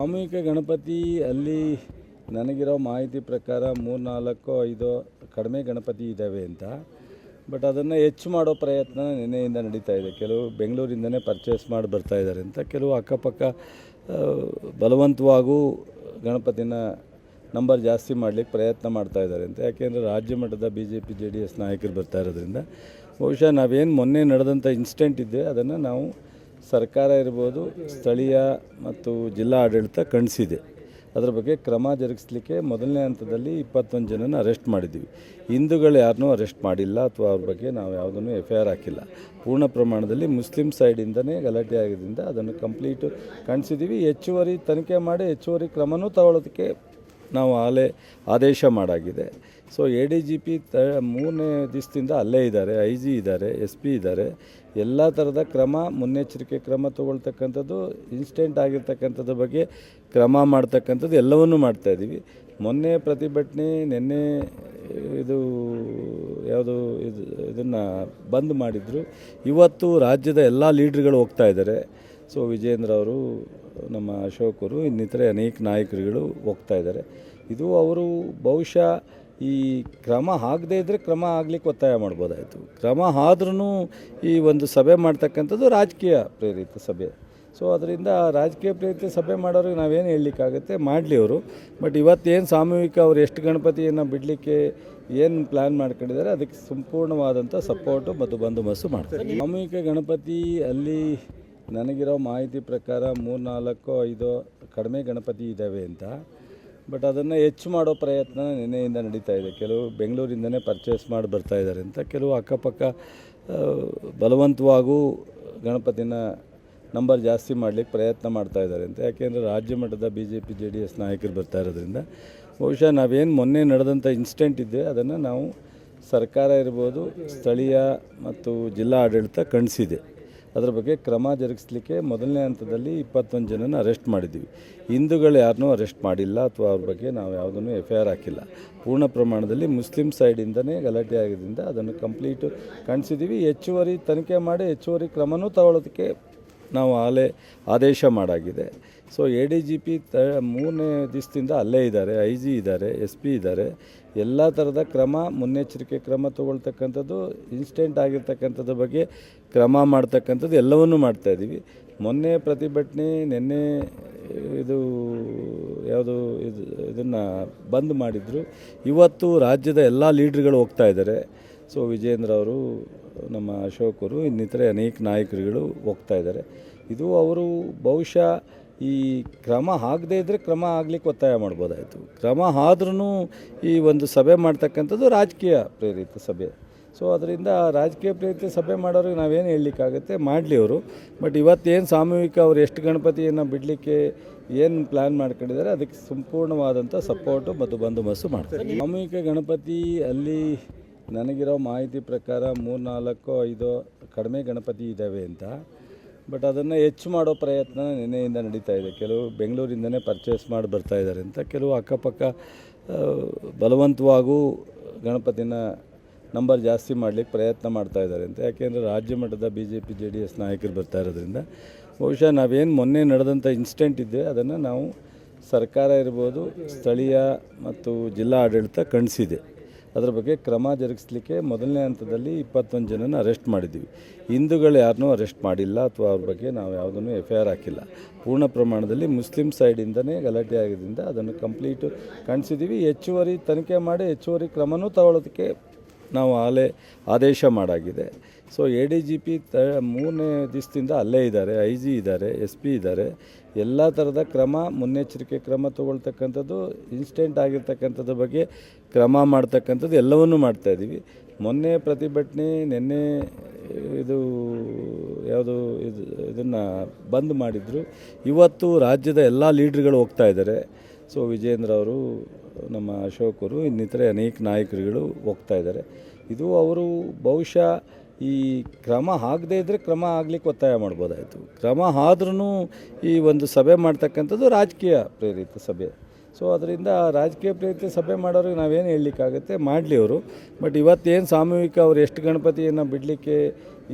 ಸಾಮೂಹಿಕ ಗಣಪತಿ ಅಲ್ಲಿ ನನಗಿರೋ ಮಾಹಿತಿ ಪ್ರಕಾರ 3-4-5 ಕಡಿಮೆ ಗಣಪತಿ ಇದ್ದಾವೆ ಅಂತ. ಬಟ್ ಅದನ್ನು ಹೆಚ್ಚು ಮಾಡೋ ಪ್ರಯತ್ನ ನಿನ್ನೆಯಿಂದ ನಡೀತಾ ಇದೆ. ಕೆಲವು ಬೆಂಗಳೂರಿಂದನೇ ಪರ್ಚೇಸ್ ಮಾಡಿ ಬರ್ತಾ ಇದ್ದಾರೆ ಅಂತ, ಕೆಲವು ಅಕ್ಕಪಕ್ಕ ಬಲವಂತವಾಗೂ ಗಣಪತಿನ ನಂಬರ್ ಜಾಸ್ತಿ ಮಾಡಲಿಕ್ಕೆ ಪ್ರಯತ್ನ ಮಾಡ್ತಾ ಇದ್ದಾರೆ ಅಂತ. ಯಾಕೆಂದರೆ ರಾಜ್ಯ ಮಟ್ಟದ BJP JDS ನಾಯಕರು ಬರ್ತಾ ಇರೋದ್ರಿಂದ ಬಹುಶಃ ನಾವೇನು ಮೊನ್ನೆ ನಡೆದಂಥ ಇನ್ಸಿಡೆಂಟ್ ಇದೆ ಅದನ್ನು ನಾವು ಸರ್ಕಾರ ಇರ್ಬೋದು, ಸ್ಥಳೀಯ ಮತ್ತು ಜಿಲ್ಲಾ ಆಡಳಿತ ಖಂಡಿಸಿದೆ. ಅದರ ಬಗ್ಗೆ ಕ್ರಮ ಜರುಗಿಸಲಿಕ್ಕೆ ಮೊದಲನೇ ಹಂತದಲ್ಲಿ 21 ಜನನ ಅರೆಸ್ಟ್ ಮಾಡಿದ್ದೀವಿ. ಹಿಂದೂಗಳು ಯಾರನ್ನೂ ಅರೆಸ್ಟ್ ಮಾಡಿಲ್ಲ ಅಥವಾ ಅವ್ರ ಬಗ್ಗೆ ನಾವು ಯಾವುದನ್ನು FIR ಹಾಕಿಲ್ಲ. ಪೂರ್ಣ ಪ್ರಮಾಣದಲ್ಲಿ ಮುಸ್ಲಿಂ ಸೈಡಿಂದನೇ ಗಲಾಟೆ ಆಗಿದ್ದರಿಂದ ಅದನ್ನು ಕಂಪ್ಲೀಟು ಖಂಡಿಸಿದ್ದೀವಿ. ಹೆಚ್ಚುವರಿ ತನಿಖೆ ಮಾಡಿ ಹೆಚ್ಚುವರಿ ಕ್ರಮನೂ ತಗೊಳ್ಳೋದಕ್ಕೆ ನಾವು ಆದೇಶ ಮಾಡಾಗಿದೆ. ಸೊ ADGP 3ನೇ ದಿವಸದಿಂದ ಅಲ್ಲೇ ಇದ್ದಾರೆ, IG ಇದ್ದಾರೆ, SP ಇದ್ದಾರೆ. ಎಲ್ಲ ಥರದ ಕ್ರಮ, ಮುನ್ನೆಚ್ಚರಿಕೆ ಕ್ರಮ ತಗೊಳ್ತಕ್ಕಂಥದ್ದು, ಇನ್ಸಿಡೆಂಟ್ ಆಗಿರ್ತಕ್ಕಂಥದ್ರ ಬಗ್ಗೆ ಕ್ರಮ ಮಾಡ್ತಕ್ಕಂಥದ್ದು ಎಲ್ಲವನ್ನೂ ಮಾಡ್ತಾಯಿದ್ದೀವಿ. ಮೊನ್ನೆ ಪ್ರತಿಭಟನೆ, ನಿನ್ನೆ ಇದನ್ನು ಬಂದ್ ಮಾಡಿದರು. ಇವತ್ತು ರಾಜ್ಯದ ಎಲ್ಲ ಲೀಡ್ರ್ಗಳು ಹೋಗ್ತಾ ಇದ್ದಾರೆ. ಸೊ ವಿಜೇಂದ್ರ ಅವರು, ನಮ್ಮ ಅಶೋಕರು, ಇನ್ನಿತರೆ ಅನೇಕ ನಾಯಕರುಗಳು ಹೋಗ್ತಾ ಇದ್ದಾರೆ. ಇದು ಅವರು ಬಹುಶಃ ಈ ಕ್ರಮ ಆಗದೇ ಇದ್ದರೆ ಕ್ರಮ ಆಗಲಿಕ್ಕೆ ಒತ್ತಾಯ ಮಾಡ್ಬೋದಾಯಿತು. ಕ್ರಮ ಆದ್ರೂ ಈ ಒಂದು ಸಭೆ ಮಾಡ್ತಕ್ಕಂಥದ್ದು ರಾಜಕೀಯ ಪ್ರೇರಿತ ಸಭೆ. ಸೊ ಅದರಿಂದ ರಾಜಕೀಯ ಪ್ರೇರಿತ ಸಭೆ ಮಾಡೋರಿಗೆ ನಾವೇನು ಹೇಳಲಿಕ್ಕಾಗುತ್ತೆ, ಮಾಡಲಿ ಅವರು. ಬಟ್ ಇವತ್ತೇನು ಸಾಮೂಹಿಕ ಅವ್ರು ಎಷ್ಟು ಗಣಪತಿಯನ್ನು ಬಿಡಲಿಕ್ಕೆ ಏನು ಪ್ಲ್ಯಾನ್ ಮಾಡ್ಕೊಂಡಿದ್ದಾರೆ ಅದಕ್ಕೆ ಸಂಪೂರ್ಣವಾದಂಥ ಸಪೋರ್ಟು ಮತ್ತು ಬಂದೋಬಸ್ತು ಮಾಡ್ತಾರೆ. ಸಾಮೂಹಿಕ ಗಣಪತಿ ಅಲ್ಲಿ ನನಗಿರೋ ಮಾಹಿತಿ ಪ್ರಕಾರ 3-4-5 ಕಡಿಮೆ ಗಣಪತಿ ಇದ್ದಾವೆ ಅಂತ. ಬಟ್ ಅದನ್ನು ಹೆಚ್ಚು ಮಾಡೋ ಪ್ರಯತ್ನ ನಿನ್ನೆಯಿಂದ ನಡೀತಾ ಇದೆ. ಕೆಲವು ಬೆಂಗಳೂರಿಂದನೇ ಪರ್ಚೇಸ್ ಮಾಡಿ ಬರ್ತಾ ಇದ್ದಾರೆ ಅಂತ, ಕೆಲವು ಅಕ್ಕಪಕ್ಕ ಬಲವಂತವಾಗೂ ಗಣಪತಿನ ನಂಬರ್ ಜಾಸ್ತಿ ಮಾಡಲಿಕ್ಕೆ ಪ್ರಯತ್ನ ಮಾಡ್ತಾ ಇದ್ದಾರೆ ಅಂತ. ಯಾಕೆಂದರೆ ರಾಜ್ಯ ಮಟ್ಟದ BJP JDS ನಾಯಕರು ಬರ್ತಾ ಇರೋದ್ರಿಂದ ಬಹುಶಃ ನಾವೇನು ಮೊನ್ನೆ ನಡೆದಂಥ ಇನ್ಸಿಡೆಂಟ್ ಇದೆ ಅದನ್ನು ನಾವು ಸರ್ಕಾರ ಇರ್ಬೋದು, ಸ್ಥಳೀಯ ಮತ್ತು ಜಿಲ್ಲಾ ಆಡಳಿತ ಖಂಡಿಸಿದೆ. ಅದರ ಬಗ್ಗೆ ಕ್ರಮ ಜರುಗಿಸಲಿಕ್ಕೆ ಮೊದಲನೇ ಹಂತದಲ್ಲಿ 21 ಜನನ ಅರೆಸ್ಟ್ ಮಾಡಿದ್ದೀವಿ. ಹಿಂದೂಗಳು ಯಾರನ್ನೂ ಅರೆಸ್ಟ್ ಮಾಡಿಲ್ಲ ಅಥವಾ ಅವ್ರ ಬಗ್ಗೆ ನಾವು ಯಾವುದನ್ನು FIR ಹಾಕಿಲ್ಲ. ಪೂರ್ಣ ಪ್ರಮಾಣದಲ್ಲಿ ಮುಸ್ಲಿಂ ಸೈಡಿಂದನೇ ಗಲಾಟೆ ಆಗಿದ್ದರಿಂದ ಅದನ್ನು ಕಂಪ್ಲೀಟು ಖಂಡಿಸಿದ್ದೀವಿ. ಹೆಚ್ಚುವರಿ ತನಿಖೆ ಮಾಡಿ ಹೆಚ್ಚುವರಿ ಕ್ರಮನೂ ತಗೊಳ್ಳೋದಕ್ಕೆ ನಾವು ಆದೇಶ ಮಾಡಾಗಿದೆ. ಸೊ ADGP 3ನೇ ದಿವಸದಿಂದ ಅಲ್ಲೇ ಇದ್ದಾರೆ, IG ಇದ್ದಾರೆ, SP ಇದ್ದಾರೆ. ಎಲ್ಲ ಥರದ ಕ್ರಮ, ಮುನ್ನೆಚ್ಚರಿಕೆ ಕ್ರಮ ತಗೊಳ್ತಕ್ಕಂಥದ್ದು, ಇನ್ಸಿಡೆಂಟ್ ಆಗಿರ್ತಕ್ಕಂಥದ್ರ ಬಗ್ಗೆ ಕ್ರಮ ಮಾಡ್ತಕ್ಕಂಥದ್ದು ಎಲ್ಲವನ್ನೂ ಮಾಡ್ತಾಯಿದ್ದೀವಿ. ಮೊನ್ನೆ ಪ್ರತಿಭಟನೆ, ನಿನ್ನೆ ಇದನ್ನು ಬಂದ್ ಮಾಡಿದರು. ಇವತ್ತು ರಾಜ್ಯದ ಎಲ್ಲ ಲೀಡ್ರ್ಗಳು ಹೋಗ್ತಾ ಇದ್ದಾರೆ. ಸೊ ವಿಜೇಂದ್ರ ಅವರು, ನಮ್ಮ ಅಶೋಕರು, ಇನ್ನಿತರೆ ಅನೇಕ ನಾಯಕರುಗಳು ಹೋಗ್ತಾ ಇದ್ದಾರೆ. ಇದು ಅವರು ಬಹುಶಃ ಈ ಕ್ರಮ ಆಗದೇ ಇದ್ದರೆ ಕ್ರಮ ಆಗಲಿಕ್ಕೆ ಒತ್ತಾಯ ಮಾಡ್ಬೋದಾಯಿತು. ಕ್ರಮ ಆದ್ರೂ ಈ ಒಂದು ಸಭೆ ಮಾಡ್ತಕ್ಕಂಥದ್ದು ರಾಜಕೀಯ ಪ್ರೇರಿತ ಸಭೆ. ಸೊ ಅದರಿಂದ ರಾಜಕೀಯ ಪ್ರೇರಿತ ಸಭೆ ಮಾಡೋರಿಗೆ ನಾವೇನು ಹೇಳಲಿಕ್ಕಾಗುತ್ತೆ, ಮಾಡಲಿ ಅವರು. ಬಟ್ ಇವತ್ತೇನು ಸಾಮೂಹಿಕ ಅವ್ರು ಎಷ್ಟು ಗಣಪತಿಯನ್ನು ಬಿಡಲಿಕ್ಕೆ ಏನು ಪ್ಲ್ಯಾನ್ ಮಾಡ್ಕೊಂಡಿದ್ದಾರೆ ಅದಕ್ಕೆ ಸಂಪೂರ್ಣವಾದಂಥ ಸಪೋರ್ಟು ಮತ್ತು ಬಂದೋಬಸ್ತು ಮಾಡ್ತಾರೆ. ಸಾಮೂಹಿಕ ಗಣಪತಿ ಅಲ್ಲಿ ನನಗಿರೋ ಮಾಹಿತಿ ಪ್ರಕಾರ 3-4-5 ಕಡಿಮೆ ಗಣಪತಿ ಇದ್ದಾವೆ ಅಂತ. ಬಟ್ ಅದನ್ನು ಹೆಚ್ಚು ಮಾಡೋ ಪ್ರಯತ್ನ ನಿನ್ನೆಯಿಂದ ನಡೀತಾ ಇದೆ. ಕೆಲವು ಬೆಂಗಳೂರಿಂದನೇ ಪರ್ಚೇಸ್ ಮಾಡಿ ಬರ್ತಾ ಇದ್ದಾರೆ ಅಂತ, ಕೆಲವು ಅಕ್ಕಪಕ್ಕ ಬಲವಂತವಾಗೂ ಗಣಪತಿನ ನಂಬರ್ ಜಾಸ್ತಿ ಮಾಡಲಿಕ್ಕೆ ಪ್ರಯತ್ನ ಮಾಡ್ತಾ ಇದ್ದಾರೆ ಅಂತ. ಯಾಕೆಂದರೆ ರಾಜ್ಯ ಮಟ್ಟದ BJP JDS ನಾಯಕರು ಬರ್ತಾ ಇರೋದ್ರಿಂದ ಬಹುಶಃ ನಾವೇನು ಮೊನ್ನೆ ನಡೆದಂಥ ಇನ್ಸಿಡೆಂಟ್ ಇದೆ ಅದನ್ನು ನಾವು ಸರ್ಕಾರ ಇರ್ಬೋದು, ಸ್ಥಳೀಯ ಮತ್ತು ಜಿಲ್ಲಾ ಆಡಳಿತ ಖಂಡಿಸಿದೆ. ಅದರ ಬಗ್ಗೆ ಕ್ರಮ ಜರುಗಿಸಲಿಕ್ಕೆ ಮೊದಲನೇ ಹಂತದಲ್ಲಿ 21 ಜನನ ಅರೆಸ್ಟ್ ಮಾಡಿದ್ದೀವಿ. ಹಿಂದೂಗಳು ಯಾರನ್ನೂ ಅರೆಸ್ಟ್ ಮಾಡಿಲ್ಲ ಅಥವಾ ಅವ್ರ ಬಗ್ಗೆ ನಾವು ಯಾವುದನ್ನು FIR ಹಾಕಿಲ್ಲ. ಪೂರ್ಣ ಪ್ರಮಾಣದಲ್ಲಿ ಮುಸ್ಲಿಂ ಸೈಡಿಂದನೇ ಗಲಾಟೆ ಆಗಿದ್ದರಿಂದ ಅದನ್ನು ಕಂಪ್ಲೀಟು ಖಂಡಿಸಿದ್ದೀವಿ. ಹೆಚ್ಚುವರಿ ತನಿಖೆ ಮಾಡಿ ಹೆಚ್ಚುವರಿ ಕ್ರಮನೂ ತಗೊಳ್ಳೋದಕ್ಕೆ ನಾವು ಆದೇಶ ಮಾಡಾಗಿದೆ. ಸೊ ADGP 3ನೇ ದಿವಸದಿಂದ ಅಲ್ಲೇ ಇದ್ದಾರೆ, IG ಇದ್ದಾರೆ, SP ಇದ್ದಾರೆ. ಎಲ್ಲ ಥರದ ಕ್ರಮ, ಮುನ್ನೆಚ್ಚರಿಕೆ ಕ್ರಮ ತಗೊಳ್ತಕ್ಕಂಥದ್ದು, ಇನ್ಸಿಡೆಂಟ್ ಆಗಿರ್ತಕ್ಕಂಥದ್ರ ಬಗ್ಗೆ ಕ್ರಮ ಮಾಡ್ತಕ್ಕಂಥದ್ದು ಎಲ್ಲವನ್ನೂ ಮಾಡ್ತಾಯಿದ್ದೀವಿ. ಮೊನ್ನೆ ಪ್ರತಿಭಟನೆ, ನಿನ್ನೆ ಇದನ್ನು ಬಂದ್ ಮಾಡಿದರು. ಇವತ್ತು ರಾಜ್ಯದ ಎಲ್ಲ ಲೀಡ್ರ್ಗಳು ಹೋಗ್ತಾ ಇದ್ದಾರೆ. ಸೊ ವಿಜೇಂದ್ರ ಅವರು, ನಮ್ಮ ಅಶೋಕರು, ಇನ್ನಿತರೆ ಅನೇಕ ನಾಯಕರುಗಳು ಹೋಗ್ತಾ ಇದ್ದಾರೆ. ಇದು ಅವರು ಬಹುಶಃ ಈ ಕ್ರಮ ಆಗದೇ ಇದ್ದರೆ ಕ್ರಮ ಆಗಲಿಕ್ಕೆ ಒತ್ತಾಯ ಮಾಡ್ಬೋದಾಯಿತು. ಕ್ರಮ ಆದ್ರೂ ಈ ಒಂದು ಸಭೆ ಮಾಡ್ತಕ್ಕಂಥದ್ದು ರಾಜಕೀಯ ಪ್ರೇರಿತ ಸಭೆ. ಸೊ ಅದರಿಂದ ರಾಜಕೀಯ ಪ್ರೇರಿತ ಸಭೆ ಮಾಡೋರಿಗೆ ನಾವೇನು ಹೇಳಲಿಕ್ಕಾಗುತ್ತೆ, ಮಾಡಲಿ ಅವರು. ಬಟ್ ಇವತ್ತೇನು ಸಾಮೂಹಿಕ ಅವ್ರು ಎಷ್ಟು ಗಣಪತಿಯನ್ನು ಬಿಡಲಿಕ್ಕೆ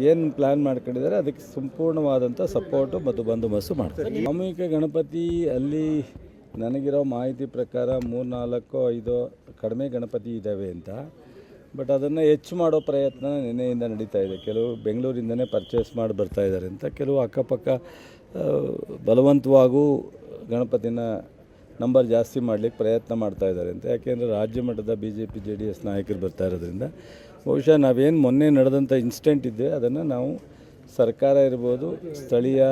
ಏನು ಪ್ಲ್ಯಾನ್ ಮಾಡ್ಕೊಂಡಿದ್ದಾರೆ ಅದಕ್ಕೆ ಸಂಪೂರ್ಣವಾದಂಥ ಸಪೋರ್ಟು ಮತ್ತು ಬಂದೋಬಸ್ತು ಮಾಡ್ತಾರೆ. ಸಾಮೂಹಿಕ ಗಣಪತಿ ಅಲ್ಲಿ ನನಗಿರೋ ಮಾಹಿತಿ ಪ್ರಕಾರ 3-4-5 ಕಡಿಮೆ ಗಣಪತಿ ಇದ್ದಾವೆ ಅಂತ. ಬಟ್ ಅದನ್ನು ಹೆಚ್ಚು ಮಾಡೋ ಪ್ರಯತ್ನ ನಿನ್ನೆಯಿಂದ ನಡೀತಾ ಇದೆ. ಕೆಲವು ಬೆಂಗಳೂರಿಂದನೇ ಪರ್ಚೇಸ್ ಮಾಡಿ ಬರ್ತಾ ಇದ್ದಾರೆ ಅಂತ, ಕೆಲವು ಅಕ್ಕಪಕ್ಕ ಬಲವಂತವಾಗೂ ಗಣಪತಿನ ನಂಬರ್ ಜಾಸ್ತಿ ಮಾಡಲಿಕ್ಕೆ ಪ್ರಯತ್ನ ಮಾಡ್ತಾ ಇದ್ದಾರೆ ಅಂತ. ಯಾಕೆಂದರೆ ರಾಜ್ಯ ಮಟ್ಟದ BJP JDS ನಾಯಕರು ಬರ್ತಾ ಇರೋದ್ರಿಂದ ಬಹುಶಃ ನಾವೇನು ಮೊನ್ನೆ ನಡೆದಂಥ ಇನ್ಸಿಡೆಂಟ್ ಇದೆ ಅದನ್ನು ನಾವು ಸರ್ಕಾರ ಇರ್ಬೋದು, ಸ್ಥಳೀಯ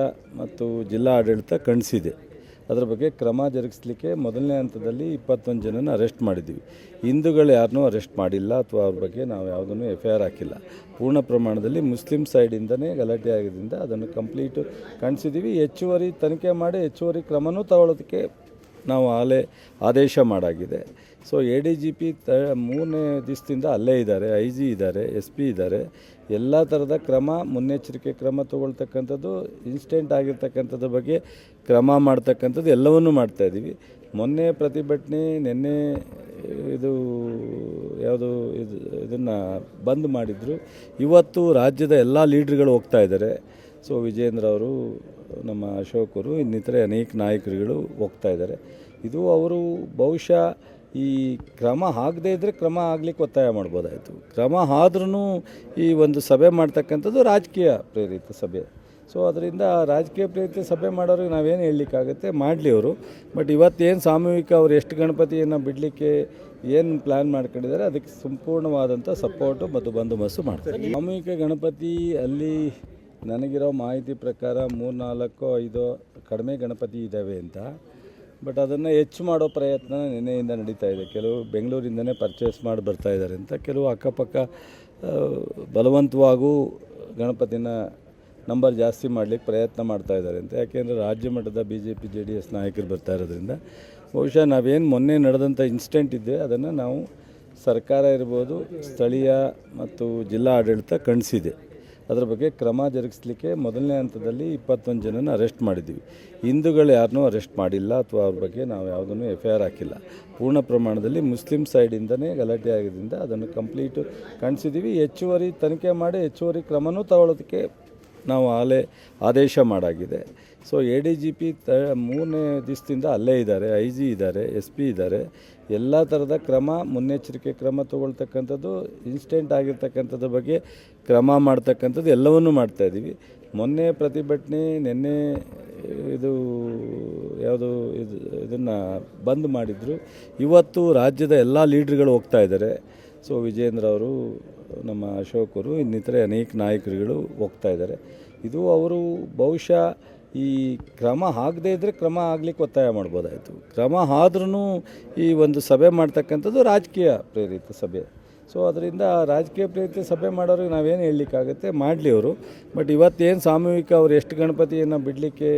ಮತ್ತು ಜಿಲ್ಲಾ ಆಡಳಿತ ಖಂಡಿಸಿದೆ. ಅದರ ಬಗ್ಗೆ ಕ್ರಮ ಜರುಗಿಸಲಿಕ್ಕೆ ಮೊದಲನೇ ಹಂತದಲ್ಲಿ 21 ಜನನ ಅರೆಸ್ಟ್ ಮಾಡಿದ್ದೀವಿ. ಹಿಂದೂಗಳು ಯಾರನ್ನೂ ಅರೆಸ್ಟ್ ಮಾಡಿಲ್ಲ ಅಥವಾ ಅವ್ರ ಬಗ್ಗೆ ನಾವು ಯಾವುದನ್ನು FIR ಹಾಕಿಲ್ಲ. ಪೂರ್ಣ ಪ್ರಮಾಣದಲ್ಲಿ ಮುಸ್ಲಿಂ ಸೈಡಿಂದನೇ ಗಲಾಟೆ ಆಗಿದ್ದರಿಂದ ಅದನ್ನು ಕಂಪ್ಲೀಟು ಖಂಡಿಸಿದ್ದೀವಿ. ಹೆಚ್ಚುವರಿ ತನಿಖೆ ಮಾಡಿ ಹೆಚ್ಚುವರಿ ಕ್ರಮನೂ ತಗೊಳ್ಳೋದಕ್ಕೆ ನಾವು ಆದೇಶ ಮಾಡಾಗಿದೆ. ಸೊ ADGP 3ನೇ ದಿವಸದಿಂದ ಅಲ್ಲೇ ಇದ್ದಾರೆ, IG ಇದ್ದಾರೆ, SP ಇದ್ದಾರೆ. ಎಲ್ಲ ಥರದ ಕ್ರಮ, ಮುನ್ನೆಚ್ಚರಿಕೆ ಕ್ರಮ ತಗೊಳ್ತಕ್ಕಂಥದ್ದು, ಇನ್ಸಿಡೆಂಟ್ ಆಗಿರ್ತಕ್ಕಂಥದ್ರ ಬಗ್ಗೆ ಕ್ರಮ ಮಾಡ್ತಕ್ಕಂಥದ್ದು ಎಲ್ಲವನ್ನೂ ಮಾಡ್ತಾಯಿದ್ದೀವಿ. ಮೊನ್ನೆ ಪ್ರತಿಭಟನೆ, ನಿನ್ನೆ ಇದನ್ನು ಬಂದ್ ಮಾಡಿದರು. ಇವತ್ತು ರಾಜ್ಯದ ಎಲ್ಲ ಲೀಡ್ರ್ಗಳು ಹೋಗ್ತಾ ಇದ್ದಾರೆ. ಸೊ ವಿಜೇಂದ್ರ ಅವರು, ನಮ್ಮ ಅಶೋಕರು, ಇನ್ನಿತರೆ ಅನೇಕ ನಾಯಕರುಗಳು ಹೋಗ್ತಾ ಇದ್ದಾರೆ. ಇದು ಅವರು ಬಹುಶಃ ಈ ಕ್ರಮ ಆಗದೇ ಇದ್ದರೆ ಕ್ರಮ ಆಗಲಿಕ್ಕೆ ಒತ್ತಾಯ ಮಾಡ್ಬೋದಾಯಿತು. ಕ್ರಮ ಆದ್ರೂ ಈ ಒಂದು ಸಭೆ ಮಾಡ್ತಕ್ಕಂಥದ್ದು ರಾಜಕೀಯ ಪ್ರೇರಿತ ಸಭೆ. ಸೊ ಅದರಿಂದ ರಾಜಕೀಯ ಪ್ರೇರಿತ ಸಭೆ ಮಾಡೋರಿಗೆ ನಾವೇನು ಹೇಳಲಿಕ್ಕಾಗುತ್ತೆ, ಮಾಡಲಿ ಅವರು. ಬಟ್ ಇವತ್ತೇನು ಸಾಮೂಹಿಕ ಅವ್ರು ಎಷ್ಟು ಗಣಪತಿಯನ್ನು ಬಿಡಲಿಕ್ಕೆ ಏನು ಪ್ಲ್ಯಾನ್ ಮಾಡ್ಕೊಂಡಿದ್ದಾರೆ ಅದಕ್ಕೆ ಸಂಪೂರ್ಣವಾದಂಥ ಸಪೋರ್ಟು ಮತ್ತು ಬಂದೋಬಸ್ತು ಮಾಡ್ತಾರೆ. ಸಾಮೂಹಿಕ ಗಣಪತಿ ಅಲ್ಲಿ ನನಗಿರೋ ಮಾಹಿತಿ ಪ್ರಕಾರ 3-4-5 ಕಡಿಮೆ ಗಣಪತಿ ಇದ್ದಾವೆ ಅಂತ. ಬಟ್ ಅದನ್ನು ಹೆಚ್ಚು ಮಾಡೋ ಪ್ರಯತ್ನ ನಿನ್ನೆಯಿಂದ ನಡೀತಾ ಇದೆ. ಕೆಲವು ಬೆಂಗಳೂರಿಂದನೇ ಪರ್ಚೇಸ್ ಮಾಡಿ ಬರ್ತಾ ಇದ್ದಾರೆ ಅಂತ, ಕೆಲವು ಅಕ್ಕಪಕ್ಕ ಬಲವಂತವಾಗೂ ಗಣಪತಿನ ನಂಬರ್ ಜಾಸ್ತಿ ಮಾಡಲಿಕ್ಕೆ ಪ್ರಯತ್ನ ಮಾಡ್ತಾ ಇದ್ದಾರೆ ಅಂತ. ಯಾಕೆಂದರೆ ರಾಜ್ಯ ಮಟ್ಟದ BJP JDS ನಾಯಕರು ಬರ್ತಾ ಇರೋದ್ರಿಂದ ಬಹುಶಃ ನಾವೇನು ಮೊನ್ನೆ ನಡೆದಂಥ ಇನ್ಸಿಡೆಂಟ್ ಇದೆ ಅದನ್ನು ನಾವು ಸರ್ಕಾರ ಇರ್ಬೋದು, ಸ್ಥಳೀಯ ಮತ್ತು ಜಿಲ್ಲಾ ಆಡಳಿತ ಖಂಡಿಸಿದೆ. ಅದರ ಬಗ್ಗೆ ಕ್ರಮ ಜರುಗಿಸಲಿಕ್ಕೆ ಮೊದಲನೇ ಹಂತದಲ್ಲಿ 21 ಜನನ ಅರೆಸ್ಟ್ ಮಾಡಿದ್ದೀವಿ. ಹಿಂದೂಗಳು ಯಾರನ್ನೂ ಅರೆಸ್ಟ್ ಮಾಡಿಲ್ಲ ಅಥವಾ ಅವ್ರ ಬಗ್ಗೆ ನಾವು ಯಾವುದನ್ನು FIR ಹಾಕಿಲ್ಲ. ಪೂರ್ಣ ಪ್ರಮಾಣದಲ್ಲಿ ಮುಸ್ಲಿಂ ಸೈಡಿಂದನೇ ಗಲಾಟೆ ಆಗಿದ್ದರಿಂದ ಅದನ್ನು ಕಂಪ್ಲೀಟು ಖಂಡಿಸಿದ್ದೀವಿ. ಹೆಚ್ಚುವರಿ ತನಿಖೆ ಮಾಡಿ ಹೆಚ್ಚುವರಿ ಕ್ರಮನೂ ತಗೊಳ್ಳೋದಕ್ಕೆ ನಾವು ಆದೇಶ ಮಾಡಾಗಿದೆ. ಸೊ ADGP 3ನೇ ದಿವಸದಿಂದ ಅಲ್ಲೇ ಇದ್ದಾರೆ, IG ಇದ್ದಾರೆ, SP ಇದ್ದಾರೆ. ಎಲ್ಲ ಥರದ ಕ್ರಮ, ಮುನ್ನೆಚ್ಚರಿಕೆ ಕ್ರಮ ತಗೊಳ್ತಕ್ಕಂಥದ್ದು, ಇನ್ಸಿಡೆಂಟ್ ಆಗಿರ್ತಕ್ಕಂಥದ್ರ ಬಗ್ಗೆ ಕ್ರಮ ಮಾಡ್ತಕ್ಕಂಥದ್ದು ಎಲ್ಲವನ್ನೂ ಮಾಡ್ತಾಯಿದ್ದೀವಿ. ಮೊನ್ನೆ ಪ್ರತಿಭಟನೆ, ನಿನ್ನೆ ಇದನ್ನು ಬಂದ್ ಮಾಡಿದರು. ಇವತ್ತು ರಾಜ್ಯದ ಎಲ್ಲ ಲೀಡ್ರ್ಗಳು ಹೋಗ್ತಾ ಇದ್ದಾರೆ. ಸೊ ವಿಜೇಂದ್ರ ಅವರು, ನಮ್ಮ ಅಶೋಕರು, ಇನ್ನಿತರೆ ಅನೇಕ ನಾಯಕರುಗಳು ಹೋಗ್ತಾ ಇದ್ದಾರೆ. ಇದು ಅವರು ಬಹುಶಃ ಈ ಕ್ರಮ ಆಗದೇ ಇದ್ದರೆ ಕ್ರಮ ಆಗಲಿಕ್ಕೆ ಒತ್ತಾಯ ಮಾಡ್ಬೋದಾಯಿತು. ಕ್ರಮ ಆದ್ರೂ ಈ ಒಂದು ಸಭೆ ಮಾಡ್ತಕ್ಕಂಥದ್ದು ರಾಜಕೀಯ ಪ್ರೇರಿತ ಸಭೆ. ಸೊ ಅದರಿಂದ ರಾಜಕೀಯ ಪ್ರೇರಿತ ಸಭೆ ಮಾಡೋರಿಗೆ ನಾವೇನು ಹೇಳಲಿಕ್ಕಾಗುತ್ತೆ, ಮಾಡಲಿ ಅವರು. ಬಟ್ ಇವತ್ತೇನು ಸಾಮೂಹಿಕ ಅವ್ರು ಎಷ್ಟು ಗಣಪತಿಯನ್ನು ಬಿಡಲಿಕ್ಕೆ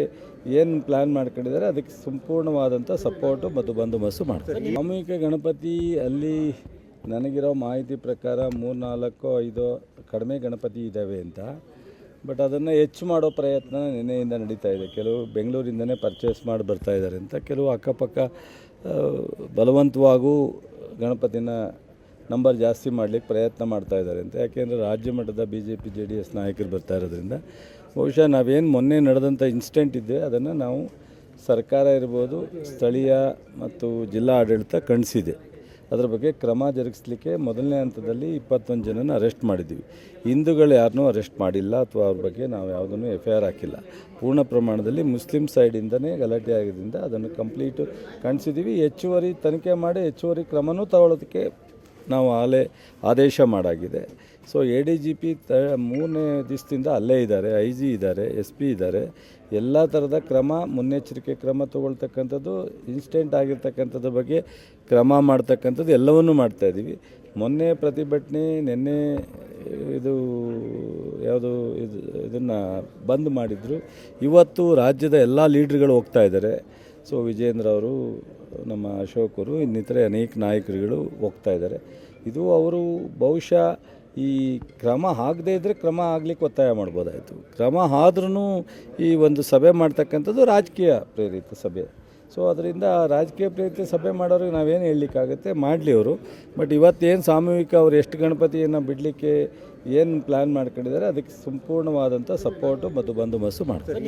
ಏನು ಪ್ಲ್ಯಾನ್ ಮಾಡ್ಕೊಂಡಿದ್ದಾರೆ ಅದಕ್ಕೆ ಸಂಪೂರ್ಣವಾದಂಥ ಸಪೋರ್ಟು ಮತ್ತು ಬಂದೋಬಸ್ತು ಮಾಡ್ತಾರೆ. ಸಾಮೂಹಿಕ ಗಣಪತಿ ಅಲ್ಲಿ ನನಗಿರೋ ಮಾಹಿತಿ ಪ್ರಕಾರ 3-4-5 ಕಡಿಮೆ ಗಣಪತಿ ಇದ್ದಾವೆ ಅಂತ. ಬಟ್ ಅದನ್ನು ಹೆಚ್ಚು ಮಾಡೋ ಪ್ರಯತ್ನ ನಿನ್ನೆಯಿಂದ ನಡೀತಾ ಇದೆ. ಕೆಲವು ಬೆಂಗಳೂರಿಂದನೇ ಪರ್ಚೇಸ್ ಮಾಡಿ ಬರ್ತಾ ಇದ್ದಾರೆ ಅಂತ, ಕೆಲವು ಅಕ್ಕಪಕ್ಕ ಬಲವಂತವಾಗೂ ಗಣಪತಿನ ನಂಬರ್ ಜಾಸ್ತಿ ಮಾಡಲಿಕ್ಕೆ ಪ್ರಯತ್ನ ಮಾಡ್ತಾ ಇದ್ದಾರೆ ಅಂತ. ಯಾಕೆಂದರೆ ರಾಜ್ಯ ಮಟ್ಟದ BJP JDS ನಾಯಕರು ಬರ್ತಾ ಇರೋದ್ರಿಂದ ಬಹುಶಃ ನಾವೇನು ಮೊನ್ನೆ ನಡೆದಂಥ ಇನ್ಸಿಡೆಂಟ್ ಇದೆ ಅದನ್ನು ನಾವು ಸರ್ಕಾರ ಇರ್ಬೋದು, ಸ್ಥಳೀಯ ಮತ್ತು ಜಿಲ್ಲಾ ಆಡಳಿತ ಖಂಡಿಸಿದೆ. ಅದರ ಬಗ್ಗೆ ಕ್ರಮ ಜರುಗಿಸಲಿಕ್ಕೆ ಮೊದಲನೇ ಹಂತದಲ್ಲಿ 21 ಜನನ ಅರೆಸ್ಟ್ ಮಾಡಿದ್ದೀವಿ. ಹಿಂದೂಗಳು ಯಾರನ್ನೂ ಅರೆಸ್ಟ್ ಮಾಡಿಲ್ಲ ಅಥವಾ ಅವ್ರ ಬಗ್ಗೆ ನಾವು ಯಾವುದನ್ನು FIR ಹಾಕಿಲ್ಲ. ಪೂರ್ಣ ಪ್ರಮಾಣದಲ್ಲಿ ಮುಸ್ಲಿಂ ಸೈಡಿಂದನೇ ಗಲಾಟೆ ಆಗಿದ್ದರಿಂದ ಅದನ್ನು ಕಂಪ್ಲೀಟು ಖಂಡಿಸಿದ್ದೀವಿ. ಹೆಚ್ಚುವರಿ ತನಿಖೆ ಮಾಡಿ ಹೆಚ್ಚುವರಿ ಕ್ರಮನೂ ತಗೊಳ್ಳೋದಕ್ಕೆ ನಾವು ಆದೇಶ ಮಾಡಾಗಿದೆ. ಸೊ ADGP 3ನೇ ದಿವಸದಿಂದ ಅಲ್ಲೇ ಇದ್ದಾರೆ, IG ಇದ್ದಾರೆ, SP ಇದ್ದಾರೆ. ಎಲ್ಲ ಥರದ ಕ್ರಮ, ಮುನ್ನೆಚ್ಚರಿಕೆ ಕ್ರಮ ತಗೊಳ್ತಕ್ಕಂಥದ್ದು, ಇನ್ಸಿಡೆಂಟ್ ಆಗಿರ್ತಕ್ಕಂಥದ್ರ ಬಗ್ಗೆ ಕ್ರಮ ಮಾಡ್ತಕ್ಕಂಥದ್ದು ಎಲ್ಲವನ್ನೂ ಮಾಡ್ತಾಯಿದ್ದೀವಿ. ಮೊನ್ನೆ ಪ್ರತಿಭಟನೆ, ನಿನ್ನೆ ಇದನ್ನು ಬಂದ್ ಮಾಡಿದರು. ಇವತ್ತು ರಾಜ್ಯದ ಎಲ್ಲ ಲೀಡ್ರ್ಗಳು ಹೋಗ್ತಾ ಇದ್ದಾರೆ. ಸೊ ವಿಜೇಂದ್ರ ಅವರು, ನಮ್ಮ ಅಶೋಕರು, ಇನ್ನಿತರೆ ಅನೇಕ ನಾಯಕರುಗಳು ಹೋಗ್ತಾ ಇದ್ದಾರೆ. ಇದು ಅವರು ಬಹುಶಃ ಈ ಕ್ರಮ ಆಗದೇ ಇದ್ದರೆ ಕ್ರಮ ಆಗಲಿಕ್ಕೆ ಒತ್ತಾಯ ಮಾಡ್ಬೋದಾಯಿತು. ಕ್ರಮ ಆದ್ರೂ ಈ ಒಂದು ಸಭೆ ಮಾಡ್ತಕ್ಕಂಥದ್ದು ರಾಜಕೀಯ ಪ್ರೇರಿತ ಸಭೆ. ಸೊ ಅದರಿಂದ ರಾಜಕೀಯ ಪ್ರೀತಿ ಸಭೆ ಮಾಡೋರಿಗೆ ನಾವೇನು ಹೇಳಲಿಕ್ಕಾಗುತ್ತೆ, ಮಾಡಲಿ ಅವರು. ಬಟ್ ಇವತ್ತೇನು ಸಾಮೂಹಿಕ ಅವ್ರು ಎಷ್ಟು ಗಣಪತಿಯನ್ನು ಬಿಡಲಿಕ್ಕೆ ಏನು ಪ್ಲ್ಯಾನ್ ಮಾಡ್ಕೊಂಡಿದ್ದಾರೆ ಅದಕ್ಕೆ ಸಂಪೂರ್ಣವಾದಂಥ ಸಪೋರ್ಟು ಮತ್ತು ಬಂದೋಬಸ್ತು ಮಾಡ್ತಾರೆ.